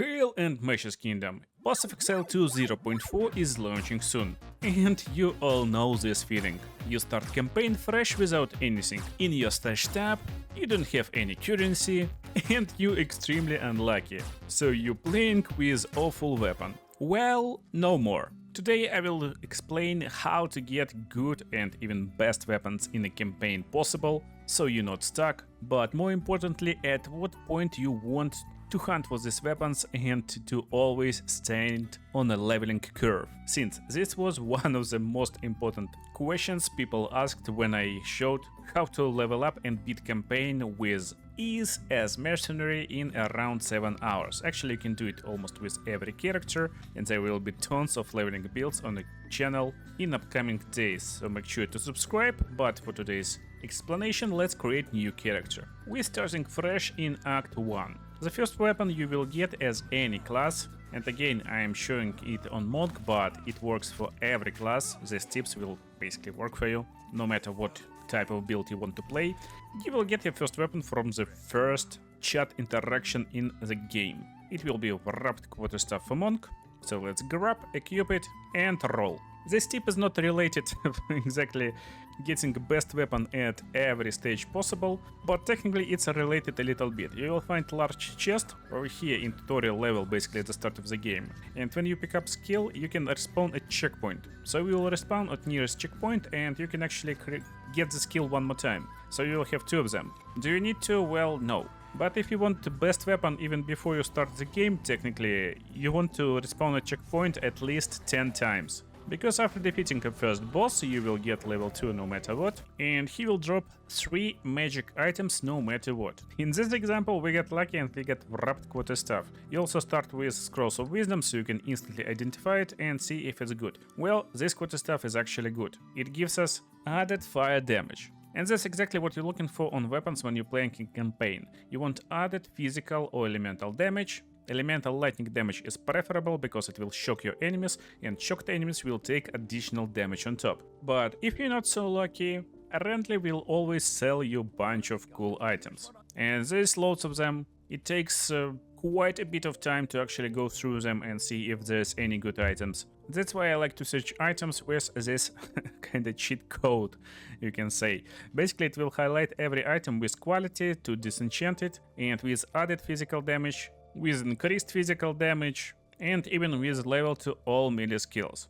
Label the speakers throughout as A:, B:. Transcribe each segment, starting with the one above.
A: Hail and Meshes Kingdom! POSFXL 2 0.4 is launching soon. And you all know this feeling. You start campaign fresh without anything. In your stash tab, you don't have any currency, and you extremely unlucky. So you playing with awful weapon. Well, no more. Today I will explain how to get good and even best weapons in a campaign possible, so you're not stuck, but more importantly at what point you want to hunt for these weapons and to always stand on a leveling curve, since this was one of the most important questions people asked when I showed how to level up and beat campaign with ease as mercenary in around 7 hours. Actually, you can do it almost with every character, and there will be tons of leveling builds on the channel in upcoming days, so make sure to subscribe. But for today's explanation, let's create new character. We're starting fresh in Act 1. The first weapon you will get as any class, and again I am showing it on Monk, but it works for every class. These tips will basically work for you, no matter what type of build you want to play. You will get your first weapon from the first chat interaction in the game. It will be wrapped quarterstaff for Monk, so let's grab, equip it, and roll. This tip is not related to exactly getting the best weapon at every stage possible, but technically it's related a little bit. You will find large chest over here in tutorial level, basically at the start of the game. And when you pick up skill, you can respawn at checkpoint. So you will respawn at nearest checkpoint and you can actually get the skill one more time. So you will have two of them. Do you need to? Well, no. But if you want the best weapon even before you start the game, technically, you want to respawn at checkpoint at least 10 times. Because after defeating a first boss, you will get level 2 no matter what, and he will drop 3 magic items no matter what. In this example, we get lucky and we get wrapped quarterstaff. You also start with Scrolls of Wisdom, so you can instantly identify it and see if it's good. Well, this quarterstaff is actually good. It gives us added fire damage. And that's exactly what you're looking for on weapons when you're playing in campaign. You want added physical or elemental damage. Elemental lightning damage is preferable because it will shock your enemies, and shocked enemies will take additional damage on top. But if you're not so lucky, Renly will always sell you a bunch of cool items. And there's loads of them. It takes quite a bit of time to actually go through them and see if there's any good items. That's why I like to search items with this kind of cheat code, you can say. Basically, it will highlight every item with quality to disenchant it, and with added physical damage, with increased physical damage, and even with level to all melee skills.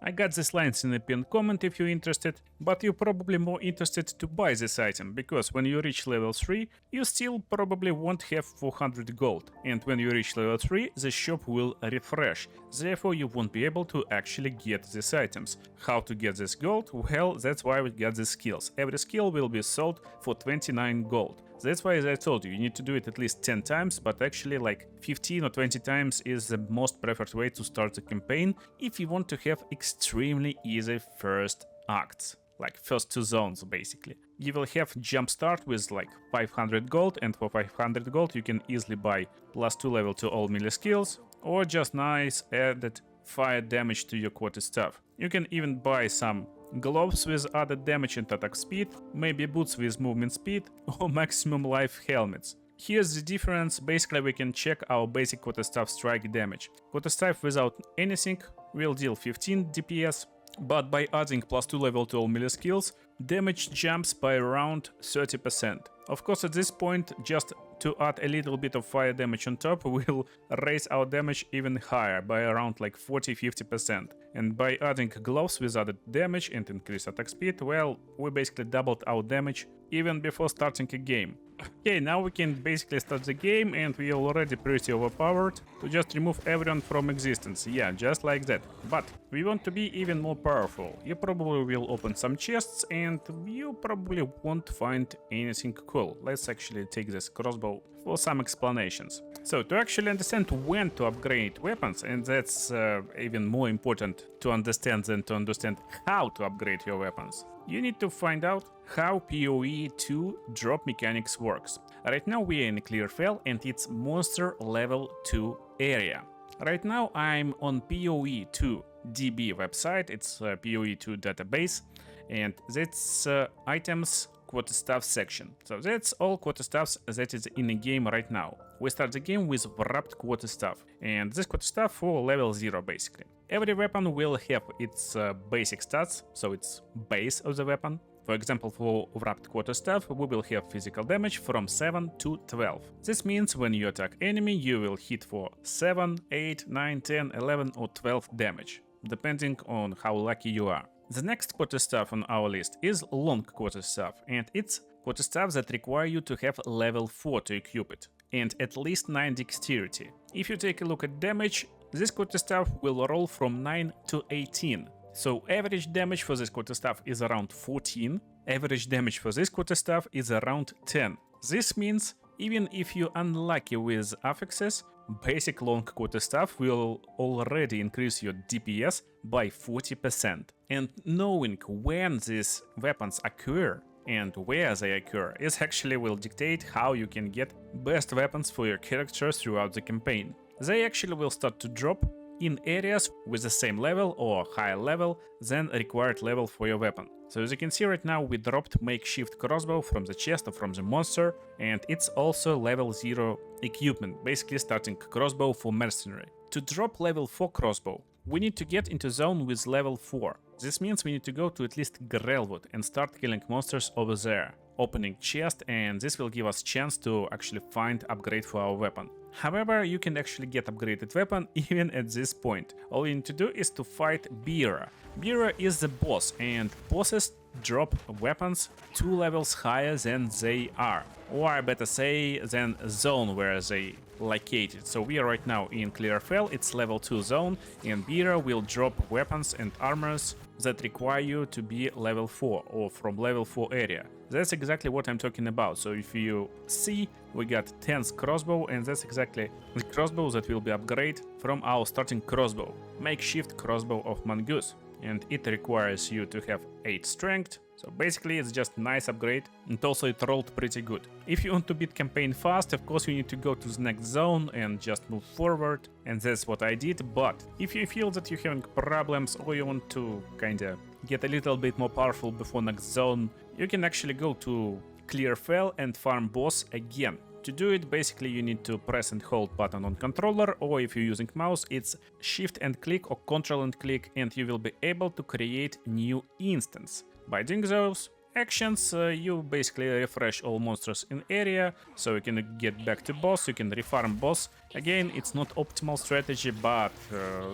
A: I got these lines in a pinned comment if you're interested, but you're probably more interested to buy this item, because when you reach level 3, you still probably won't have 400 gold, and when you reach level 3, the shop will refresh, therefore you won't be able to actually get these items. How to get this gold? Well, that's why we got the skills. Every skill will be sold for 29 gold. That's why, as I told you, you need to do it at least 10 times, but actually like 15 or 20 times is the most preferred way to start the campaign if you want to have extremely easy first acts, like first 2 zones basically. You will have jump start with like 500 gold, and for 500 gold you can easily buy +2 level to all melee skills, or just nice added fire damage to your quarterstaff. You can even buy some gloves with added damage and attack speed, maybe boots with movement speed, or maximum life helmets. Here's the difference. Basically we can check our basic quarterstaff strike damage. Quarterstaff without anything will deal 15 DPS, but by adding +2 level to all melee skills, damage jumps by around 30%. Of course, at this point, just to add a little bit of fire damage on top, we'll raise our damage even higher by around like 40-50%. And by adding gloves with added damage and increased attack speed, well, we basically doubled our damage even before starting a game. Okay, now we can basically start the game, and we are already pretty overpowered to just remove everyone from existence. Yeah, just like that. But we want to be even more powerful. You probably will open some chests and you probably won't find anything cool. Let's actually take this crossbow for some explanations. So to actually understand when to upgrade weapons, and that's even more important to understand than to understand how to upgrade your weapons, you need to find out how POE 2 drop mechanics works. Right now we are in CLEARFELL and it's monster level 2 area. Right now I'm on POE 2 DB website, it's POE 2 database, and that's items quarterstaff section. So that's all quarterstaffs that is in the game right now. We start the game with wrapped quarterstaff, and this quarterstaff for level 0 basically. Every weapon will have its basic stats, so it's base of the weapon. For example, for wrapped quarterstaff, we will have physical damage from 7 to 12. This means when you attack enemy, you will hit for 7, 8, 9, 10, 11 or 12 damage, depending on how lucky you are. The next quarterstaff on our list is long quarterstaff, and it's quarterstaff that require you to have level 4 to equip it, and at least 9 dexterity. If you take a look at damage, this quarterstaff will roll from 9 to 18. So average damage for this quarterstaff is around 14, average damage for this quarterstaff is around 10. This means even if you're unlucky with affixes, basic long quarterstaff will already increase your DPS by 40%. And knowing when these weapons occur and where they occur is actually will dictate how you can get best weapons for your characters throughout the campaign. They actually will start to drop in areas with the same level or higher level than required level for your weapon. So as you can see right now, we dropped makeshift crossbow from the chest or from the monster, and it's also level 0 equipment, basically starting crossbow for mercenary. To drop level 4 crossbow, we need to get into zone with level 4. This means we need to go to at least Grelwood and start killing monsters over there, opening chest, and this will give us chance to actually find upgrade for our weapon. However, you can actually get upgraded weapon even at this point. All you need to do is to fight Beera. Beera is the boss, and bosses drop weapons 2 levels higher than they are, or I better say than zone where they located. So we are right now in CLEARFELL, it's level 2 zone, and Beera will drop weapons and armors that require you to be level 4 or from level 4 area. That's exactly what I'm talking about. So if you see, we got 10th crossbow, and that's exactly the crossbow that will be upgraded from our starting crossbow, makeshift crossbow of Mongoose. And it requires you to have 8 strength, so basically it's just nice upgrade, and also it rolled pretty good. If you want to beat campaign fast, of course you need to go to the next zone and just move forward, and that's what I did. But if you feel that you're having problems or you want to kinda get a little bit more powerful before next zone, you can actually go to CLEARFELL and farm boss again. To do it, basically you need to press and hold button on controller, or if you're using mouse, it's shift and click or control and click, and you will be able to create new instance. By doing those actions, you basically refresh all monsters in area, so you can get back to boss, you can refarm boss. Again, it's not optimal strategy, but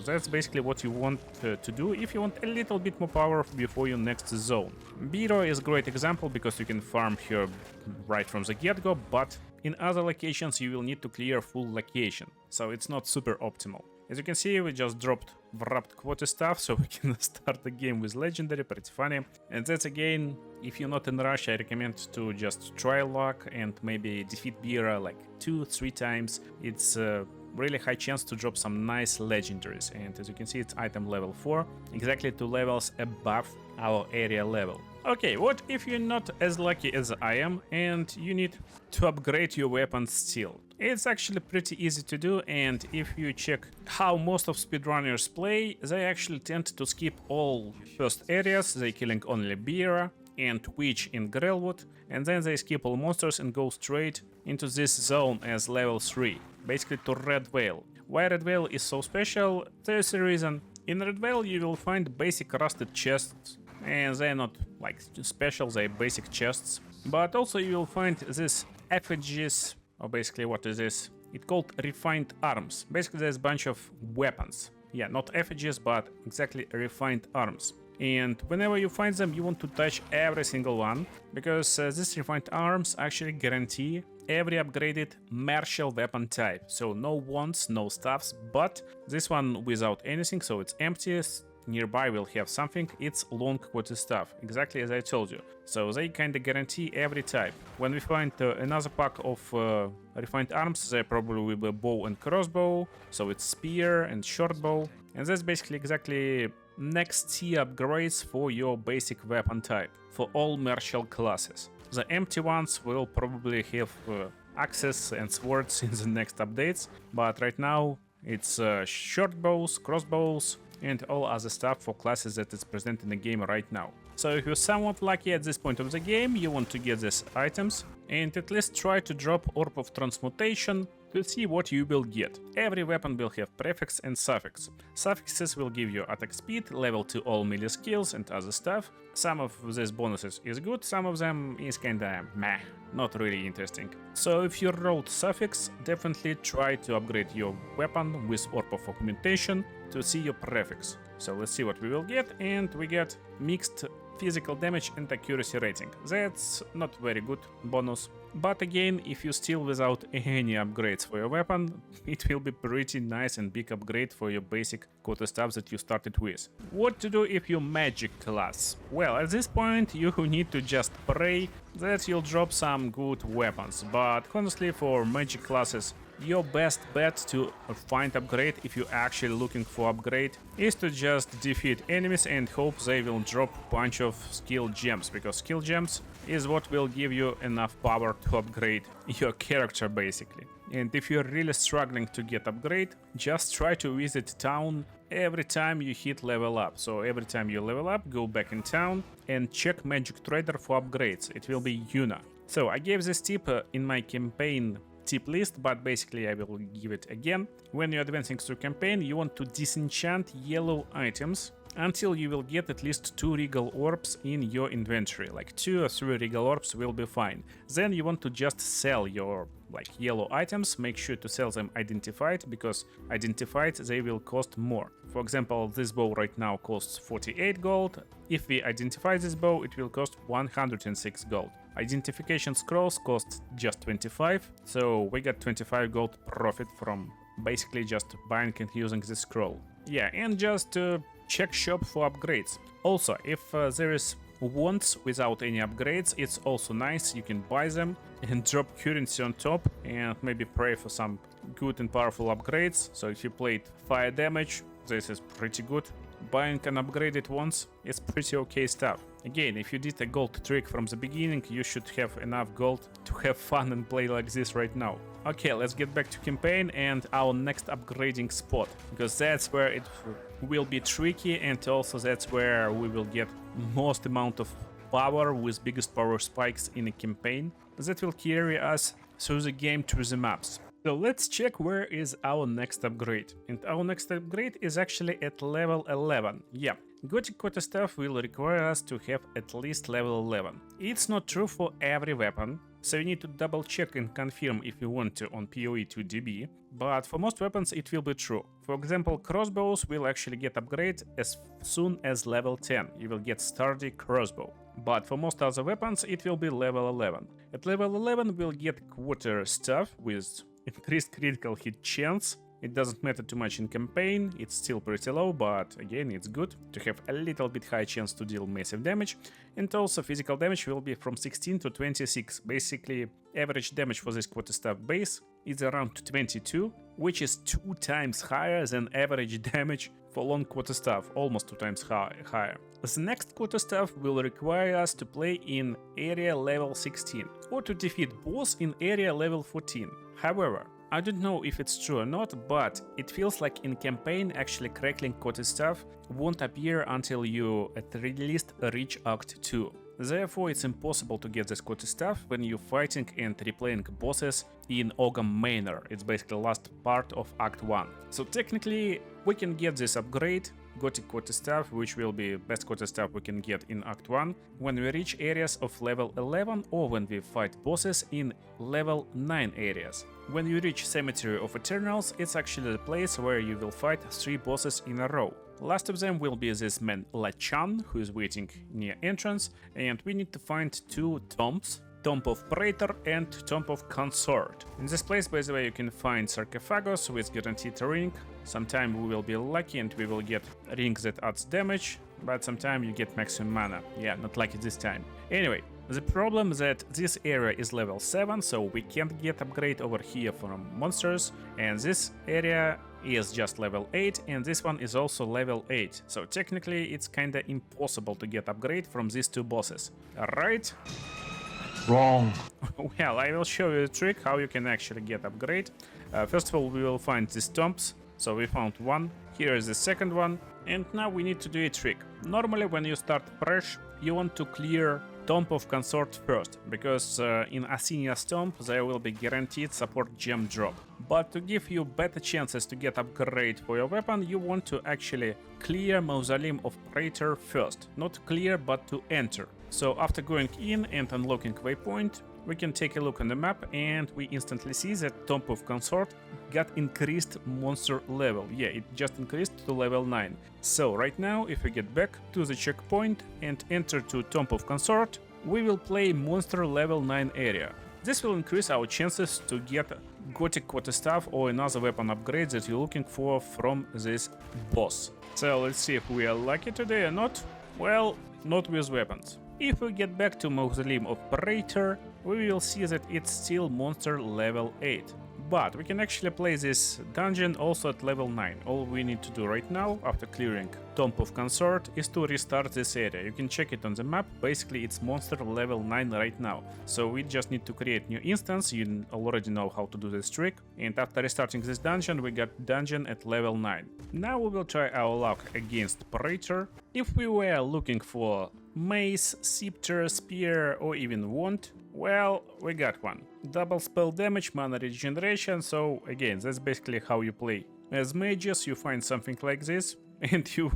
A: that's basically what you want to do if you want a little bit more power before your next zone. Beera is a great example because you can farm here right from the get-go, but in other locations you will need to clear full location, so it's not super optimal. As you can see, we just dropped wrapped quarterstaff, so we can start the game with legendary, pretty funny. And that's again, if you're not in rush, I recommend to just try luck and maybe defeat Beera like 2-3 times. It's a really high chance to drop some nice legendaries, and as you can see, it's item level 4, exactly 2 levels above our area level. Okay, what if you're not as lucky as I am and you need to upgrade your weapon still? It's actually pretty easy to do, and if you check how most of speedrunners play, they actually tend to skip all first areas, they killing only Beera and Witch in Grelwood, and then they skip all monsters and go straight into this zone as level 3, basically to Red Veil. Why Red Veil is so special? There's a reason. In Red Veil you will find basic rusted chests, and they're not like special, they're basic chests. But also you will find this effigies, or basically what is this? It's called refined arms. Basically there's a bunch of weapons. Yeah, not effigies, but exactly refined arms. And whenever you find them, you want to touch every single one, because these refined arms actually guarantee every upgraded martial weapon type. So no wands, no staffs, but this one without anything, so it's empty. Nearby will have something, it's long quarterstaff, exactly as I told you. So they kinda guarantee every type. When we find another pack of refined arms, they probably will be bow and crossbow, so it's spear and short bow. And that's basically exactly next tier upgrades for your basic weapon type, for all martial classes. The empty ones will probably have axes and swords in the next updates, but right now it's short bows, crossbows, and all other stuff for classes that is present in the game right now. So if you're somewhat lucky at this point of the game, you want to get these items and at least try to drop Orb of Transmutation to see what you will get. Every weapon will have prefix and suffix. Suffixes will give you attack speed, level to all melee skills and other stuff. Some of these bonuses is good, some of them is kinda meh, not really interesting. So if you rolled suffix, definitely try to upgrade your weapon with Orb of Augmentation to see your prefix. So let's see what we will get, and we get mixed physical damage and accuracy rating. That's not very good bonus. But again, if you still without any upgrades for your weapon, it will be pretty nice and big upgrade for your basic quota stuff that you started with. What to do if you're magic class? Well, at this point you need to just pray that you'll drop some good weapons, but honestly for magic classes, your best bet to find upgrade if you're actually looking for upgrade is to just defeat enemies and hope they will drop a bunch of skill gems, because skill gems is what will give you enough power to upgrade your character basically. And if you're really struggling to get upgrade, just try to visit town every time you hit level up. So every time you level up, go back in town and check Magic Trader for upgrades. It will be Yuna. So I gave this tip in my campaign tip list, but basically I will give it again. When you're advancing through campaign, you want to disenchant yellow items until you will get at least 2 regal orbs in your inventory. Like 2 or 3 regal orbs will be fine. Then you want to just sell your yellow items. Make sure to sell them identified, because identified they will cost more. For example, this bow right now costs 48 gold. If we identify this bow, it will cost 106 gold. Identification scrolls cost just 25, so we got 25 gold profit from basically just buying and using this scroll. Yeah, and just check shop for upgrades. Also, if there is wands without any upgrades, it's also nice. You can buy them and drop currency on top and maybe pray for some good and powerful upgrades. So if you played fire damage, this is pretty good. Buying an upgraded once is pretty okay stuff. Again, if you did a gold trick from the beginning, you should have enough gold to have fun and play like this right now. Okay, let's get back to campaign and our next upgrading spot, because that's where it will be tricky, and also that's where we will get most amount of power with biggest power spikes in a campaign that will carry us through the game to the maps. So let's check where is our next upgrade. And our next upgrade is actually at level 11. Yeah, Gothic quota stuff will require us to have at least level 11. It's not true for every weapon, so you need to double check and confirm if you want to on POE 2DB, but for most weapons it will be true. For example, crossbows will actually get upgrade as soon as level 10. You will get sturdy crossbow. But for most other weapons it will be level 11. At level 11 we'll get quarter stuff with increased critical hit chance. It doesn't matter too much in campaign, it's still pretty low, but again it's good to have a little bit high chance to deal massive damage. And also physical damage will be from 16 to 26. Basically average damage for this quarter staff base is around 22, which is 2 times higher than average damage for long quarter staff, almost 2 times higher. The next quarter staff will require us to play in area level 16 or to defeat boss in area level 14. However, I don't know if it's true or not, but it feels like in campaign actually crackling quarter staff won't appear until you at least reach Act 2. Therefore, it's impossible to get this quarter staff when you're fighting and replaying bosses in Ogham Manor. It's basically the last part of Act 1. So technically, we can get this upgrade, Gothic quarter staff, which will be best quarter staff we can get in Act 1, when we reach areas of level 11 or when we fight bosses in level 9 areas. When you reach Cemetery of Eternals, it's actually the place where you will fight 3 bosses in a row. Last of them will be this man Lachan, who is waiting near entrance, and we need to find 2 tombs, Tomb of Praetor and Tomb of Consort. In this place, by the way, you can find sarcophagus with guaranteed ring. Sometime we will be lucky and we will get a ring that adds damage, but sometime you get maximum mana. Yeah, not lucky this time. Anyway, the problem is that this area is level 7, so we can't get upgrade over here from monsters, and this area is just level 8, and this one is also level 8. So technically it's kinda impossible to get upgrade from these 2 bosses. Alright?
B: Wrong.
A: Well, I will show you a trick how you can actually get upgrade. First of all, we will find these tombs. So we found one. Here is the second one. And now we need to do a trick. Normally when you start fresh, you want to clear Tomb of Consort first, because in Asinia's Tomb there will be guaranteed support gem drop. But to give you better chances to get upgrade for your weapon, you want to actually clear Mausoleum of Praetor first. Not clear, but to enter. So after going in and unlocking waypoint, we can take a look on the map and we instantly see that Tomb of Consort got increased monster level. Yeah, it just increased to level 9. So right now, if we get back to the checkpoint and enter to Tomb of Consort, we will play monster level 9 area. This will increase our chances to get Gothic quarterstaff or another weapon upgrade that you're looking for from this boss. So let's see if we are lucky today or not. Well, not with weapons. If we get back to Mausoleum of Praetor, we will see that it's still monster level 8. But we can actually play this dungeon also at level 9. All we need to do right now, after clearing Tomb of Consort, is to restart this area. You can check it on the map, basically it's monster level 9 right now. So we just need to create new instance, you already know how to do this trick. And after restarting this dungeon, we got dungeon at level 9. Now we will try our luck against Praetor. If we were looking for mace, scepter, spear or even wand, well, we got one. Double spell damage, mana regeneration, so again, that's basically how you play. As mages, you find something like this, and you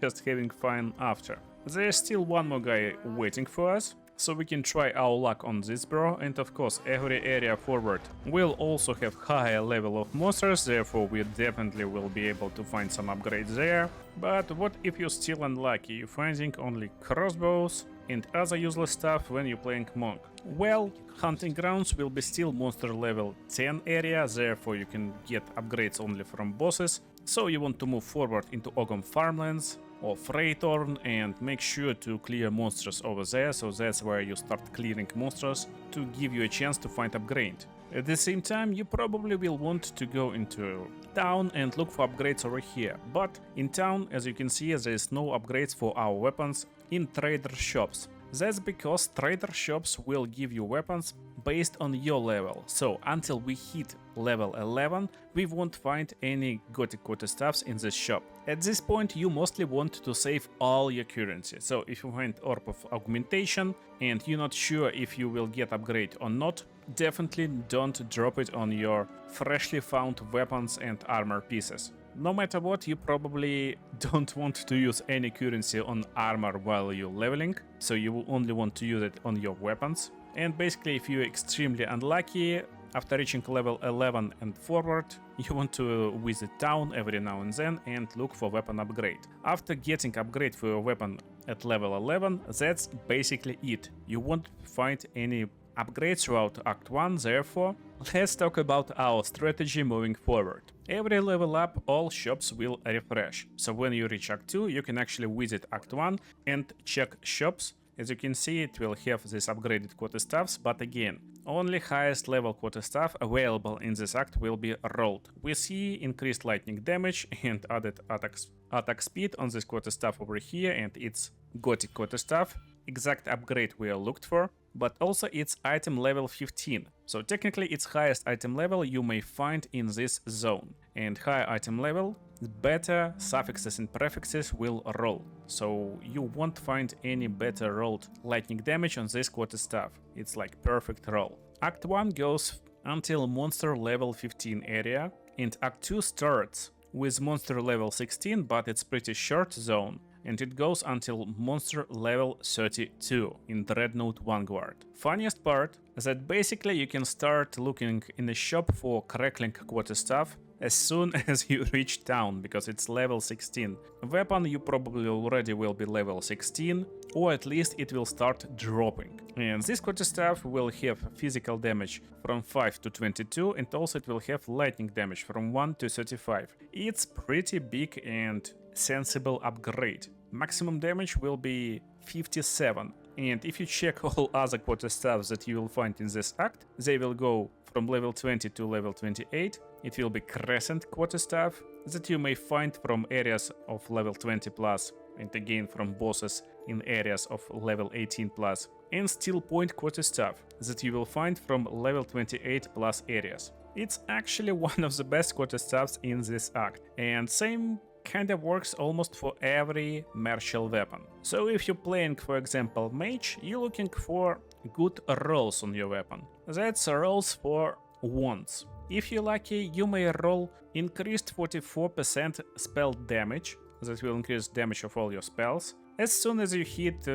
A: just having fun after. There's still one more guy waiting for us, so we can try our luck on this bro, and of course every area forward will also have higher level of monsters, therefore we definitely will be able to find some upgrades there. But what if you're still unlucky, you're finding only crossbows and other useless stuff when you're playing monk? Well, hunting grounds will be still monster level 10 area, therefore you can get upgrades only from bosses. So you want to move forward into Ogom farmlands or Freytorn and make sure to clear monsters over there, so that's where you start clearing monsters to give you a chance to find upgrade. At the same time, you probably will want to go into town and look for upgrades over here, but in town, as you can see, there is no upgrades for our weapons in trader shops. That's because trader shops will give you weapons based on your level, so until we hit level 11, we won't find any Gothic quarterstaffs in this shop. At this point, you mostly want to save all your currency, so if you find Orb of Augmentation and you're not sure if you will get upgrade or not, definitely don't drop it on your freshly found weapons and armor pieces. No matter what, you probably don't want to use any currency on armor while you're leveling, so you will only want to use it on your weapons. And basically, if you're extremely unlucky, after reaching level 11 and forward, you want to visit town every now and then and look for weapon upgrade. After getting upgrade for your weapon at level 11, that's basically it. You won't find any upgrades throughout Act 1, therefore, let's talk about our strategy moving forward. Every level up, all shops will refresh. So when you reach Act 2, you can actually visit Act 1 and check shops. As you can see, it will have this upgraded quarterstaffs, but again, only highest level quarterstaff available in this act will be rolled. We see increased lightning damage and added attack speed on this quarterstaff over here, and its Gothic quarterstaff. Exact upgrade we are looked for, but also its item level 15. So technically its highest item level you may find in this zone. And higher item level, better suffixes and prefixes will roll. So you won't find any better rolled lightning damage on this quarterstaff. It's like perfect roll. Act 1 goes until monster level 15 area, and Act 2 starts with monster level 16, but it's pretty short zone. And it goes until monster level 32 in Dreadnought Vanguard. Funniest part is that basically you can start looking in the shop for crackling quarterstaff as soon as you reach town, because it's level 16. Weapon you probably already will be level 16, or at least it will start dropping. And this quarterstaff will have physical damage from 5 to 22, and also it will have lightning damage from 1 to 35. It's pretty big and sensible upgrade. Maximum damage will be 57, and if you check all other quarterstaffs that you will find in this act, they will go from level 20 to level 28. It will be crescent quarterstaff that you may find from areas of level 20 plus, and again from bosses in areas of level 18 plus, and steel point quarterstaff that you will find from level 28 plus areas. It's actually one of the best quarterstaffs in this act, and same kinda works almost for every martial weapon. So if you're playing, for example, mage, you're looking for good rolls on your weapon. That's rolls for wands. If you're lucky, you may roll increased 44% spell damage, that will increase damage of all your spells, as soon as you hit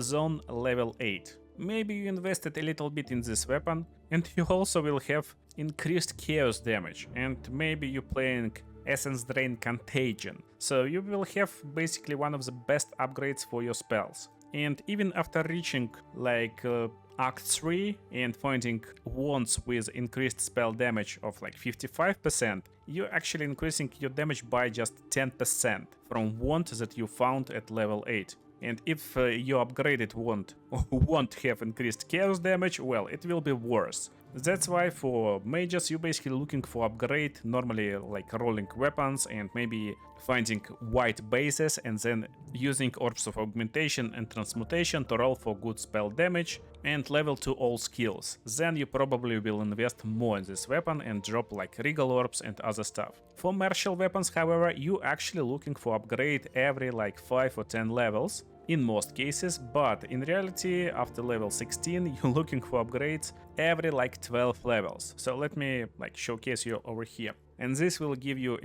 A: zone level 8. Maybe you invested a little bit in this weapon, and you also will have increased chaos damage, and maybe you're playing Essence Drain Contagion, so you will have basically one of the best upgrades for your spells. And even after reaching like Act 3 and finding wands with increased spell damage of like 55%, you're actually increasing your damage by just 10% from wand that you found at level 8. And if your upgraded wand won't have increased chaos damage, well, it will be worse. That's why for mages you're basically looking for upgrade, normally like rolling weapons and maybe finding white bases and then using orbs of augmentation and transmutation to roll for good spell damage and level to all skills. Then you probably will invest more in this weapon and drop like regal orbs and other stuff. For martial weapons, however, you actually looking for upgrade every like 5 or 10 levels in most cases, but in reality after level 16 you're looking for upgrades every like 12 levels. So let me like showcase you over here, and this will give you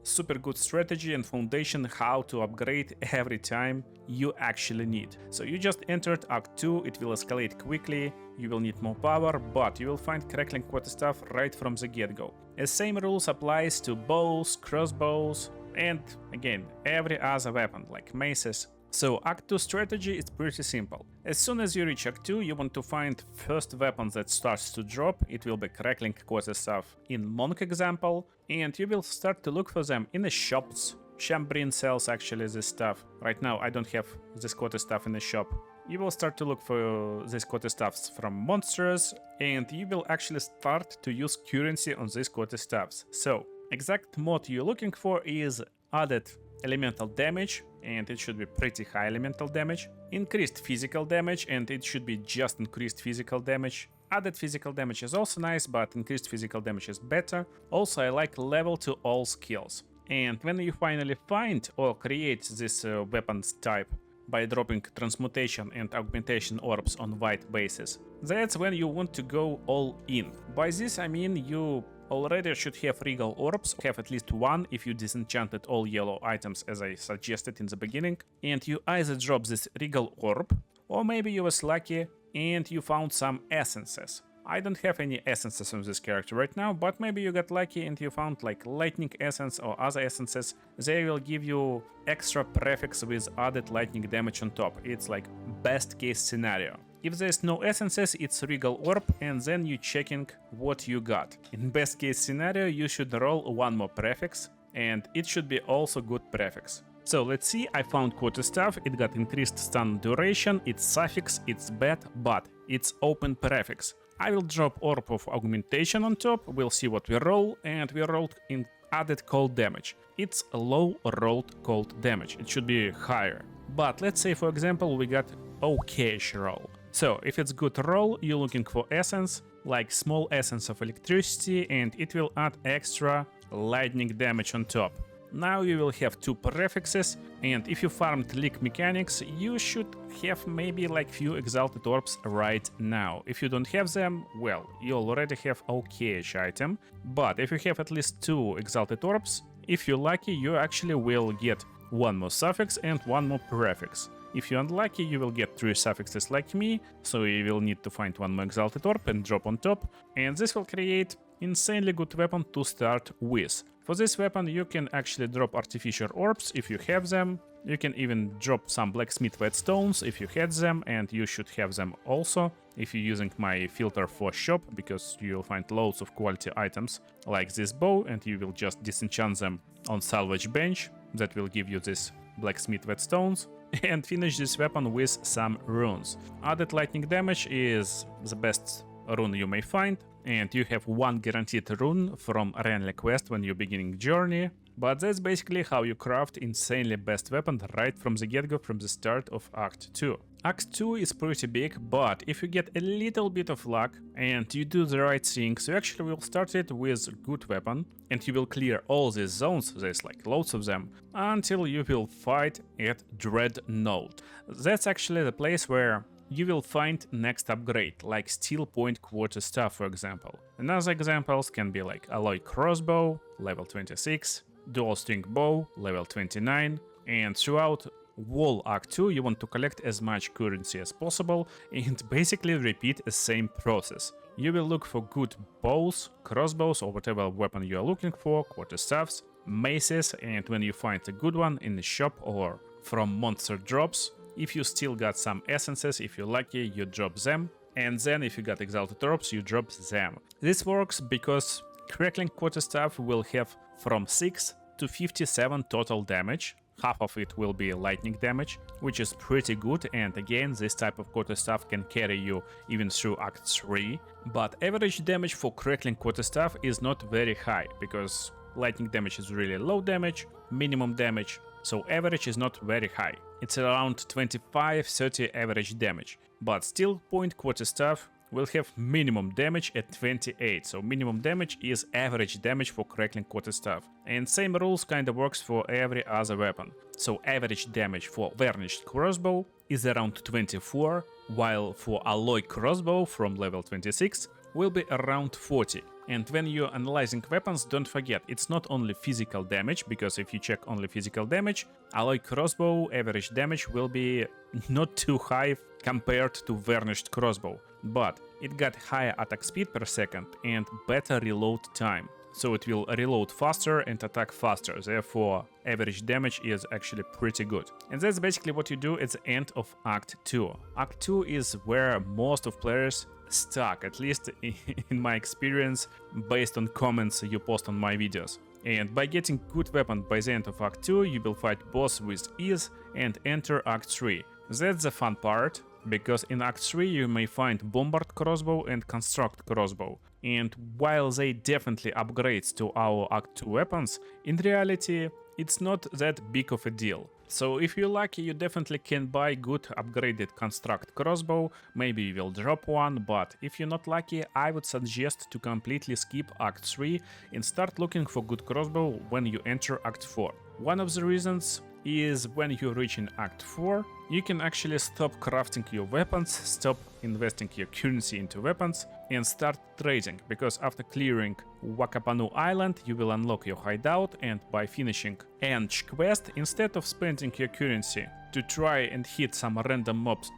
A: super good strategy and foundation how to upgrade every time you actually need. So you just entered Act 2, it will escalate quickly, you will need more power, but you will find crackling quarter staff right from the get-go. The same rules applies to bows, crossbows, and again every other weapon like maces. So Act 2 strategy is pretty simple. As soon as you reach Act 2, you want to find first weapon that starts to drop. It will be crackling quarterstaff in Monk example, and you will start to look for them in the shops. Chambrine sells actually this stuff. Right now I don't have this quarterstaff in the shop. You will start to look for these quarterstaffs from monsters, and you will actually start to use currency on these quarterstaffs. So exact mod you're looking for is added elemental damage, and it should be pretty high elemental damage, increased physical damage, and it should be just increased physical damage. Added physical damage is also nice, but increased physical damage is better. Also I like level to all skills. And when you finally find or create this weapons type by dropping transmutation and augmentation orbs on white bases, that's when you want to go all in. By this I mean you already should have regal orbs, have at least one if you disenchanted all yellow items as I suggested in the beginning, and you either drop this regal orb, or maybe you was lucky and you found some essences. I don't have any essences on this character right now, but maybe you got lucky and you found like lightning essence or other essences. They will give you extra prefix with added lightning damage on top. It's like best case scenario. If there's no essences, it's regal orb, and then you checking what you got. In best case scenario, you should roll one more prefix, and it should be also good prefix. So let's see, I found quarterstaff, it got increased stun duration, it's suffix, it's bad, but it's open prefix. I will drop orb of augmentation on top, we'll see what we roll, and we rolled in added cold damage. It's a low rolled cold damage, it should be higher. But let's say for example we got okayish roll. So if it's good roll, you're looking for essence, like small essence of electricity, and it will add extra lightning damage on top. Now you will have two prefixes, and if you farmed leak mechanics, you should have maybe like few exalted orbs right now. If you don't have them, well, you already have okayish item, but if you have at least two exalted orbs, if you're lucky, you actually will get one more suffix and one more prefix. If you're unlucky, you will get 3 suffixes like me, so you will need to find one more exalted orb and drop on top, and this will create insanely good weapon to start with. For this weapon you can actually drop artificial orbs if you have them, you can even drop some blacksmith whetstones if you had them, and you should have them also if you're using my filter for shop, because you will find loads of quality items like this bow, and you will just disenchant them on salvage bench, that will give you this blacksmith whetstones, and finish this weapon with some runes. Added lightning damage is the best rune you may find, and you have one guaranteed rune from Renly quest when you're beginning journey, But that's basically how you craft insanely best weapon right from the get-go, from the start of Act 2. Act 2 is pretty big, but if you get a little bit of luck and you do the right things, you actually will start it with a good weapon and you will clear all these zones, there's like loads of them, until you will fight at Dreadnought. That's actually the place where you will find next upgrade, like Steel Point Quarterstaff, for example. Another examples can be like Alloy Crossbow, level 26, Dual String Bow, level 29, and throughout whole Act 2 you want to collect as much currency as possible and basically repeat the same process. You will look for good bows, crossbows, or whatever weapon you are looking for, quarterstaffs, maces, and when you find a good one in the shop or from monster drops, if you still got some essences, if you're lucky, you drop them, and then if you got exalted orbs, you drop them. This works because crackling quarterstaff will have from 6 to 57 total damage. Half of it will be lightning damage, which is pretty good, and again, this type of quarterstaff can carry you even through Act 3. But average damage for crackling quarterstaff is not very high, because lightning damage is really low damage, minimum damage, so average is not very high. It's around 25-30 average damage, but Steel Point Quarterstaff will have minimum damage at 28, so minimum damage is average damage for crackling quarterstaff. And same rules kinda works for every other weapon. So average damage for varnished crossbow is around 24, while for alloy crossbow from level 26 will be around 40. And when you're analyzing weapons, don't forget, it's not only physical damage, because if you check only physical damage, alloy crossbow average damage will be not too high compared to varnished crossbow, but it got higher attack speed per second and better reload time. So it will reload faster and attack faster, therefore average damage is actually pretty good. And that's basically what you do at the end of Act 2. Act 2 is where most of players stuck, at least in my experience, based on comments you post on my videos. And by getting good weapon by the end of Act 2, you will fight boss with ease and enter Act 3. That's the fun part, because in Act 3 you may find Bombard Crossbow and Construct Crossbow. And while they definitely upgrades to our Act 2 weapons, in reality it's not that big of a deal. So if you're lucky, you definitely can buy good upgraded Construct Crossbow, maybe you will drop one, but if you're not lucky, I would suggest to completely skip Act 3 and start looking for good crossbow when you enter Act 4. One of the reasons is when you reach in Act 4, you can actually stop crafting your weapons, stop investing your currency into weapons, and start trading, because after clearing Wakapanu Island, you will unlock your hideout, and by finishing Eng quest, instead of spending your currency to try and hit some random mods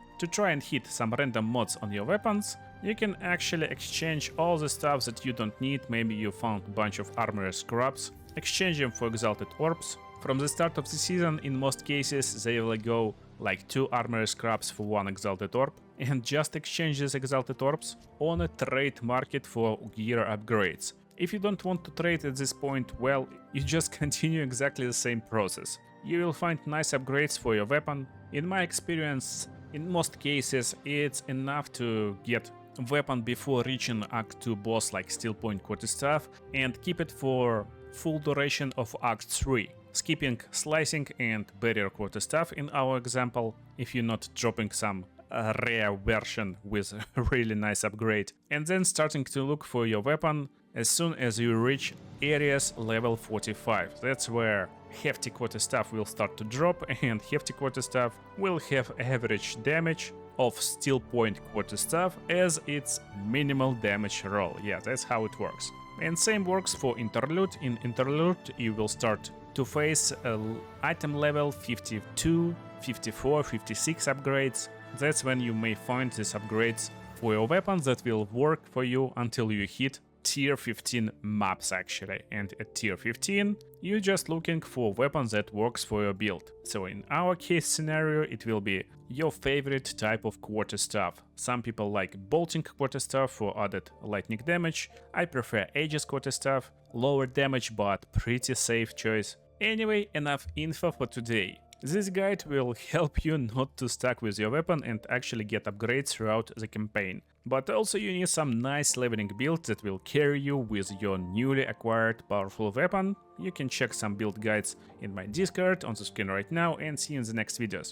A: on your weapons, you can actually exchange all the stuff that you don't need. Maybe you found a bunch of armor scraps, exchange them for exalted orbs. From the start of the season, in most cases, they will go like 2 armor scraps for 1 exalted orb, and just exchange these exalted orbs on a trade market for gear upgrades. If you don't want to trade at this point, well, you just continue exactly the same process. You will find nice upgrades for your weapon. In my experience, in most cases, it's enough to get a weapon before reaching Act 2 boss like Steel Point Quarterstaff and keep it for full duration of Act 3. Skipping slicing and barrier quarterstaff in our example, if you're not dropping some rare version with a really nice upgrade, and then starting to look for your weapon as soon as you reach areas level 45. That's where hefty quarterstaff will start to drop, and hefty quarterstaff will have average damage of Steel Point Quarterstaff as its minimal damage roll. Yeah, that's how it works. And same works for Interlude. In Interlude you will start to face item level 52, 54, 56 upgrades. That's when you may find these upgrades for your weapons that will work for you until you hit tier 15 maps actually. And at tier 15 you're just looking for weapons that works for your build. So in our case scenario, it will be your favorite type of quarterstaff. Some people like bolting quarterstaff for added lightning damage. I prefer Aegis quarterstaff, lower damage but pretty safe choice. Anyway, enough info for today. This guide will help you not to stuck with your weapon and actually get upgrades throughout the campaign. But also you need some nice leveling builds that will carry you with your newly acquired powerful weapon. You can check some build guides in my Discord on the screen right now and see you in the next videos.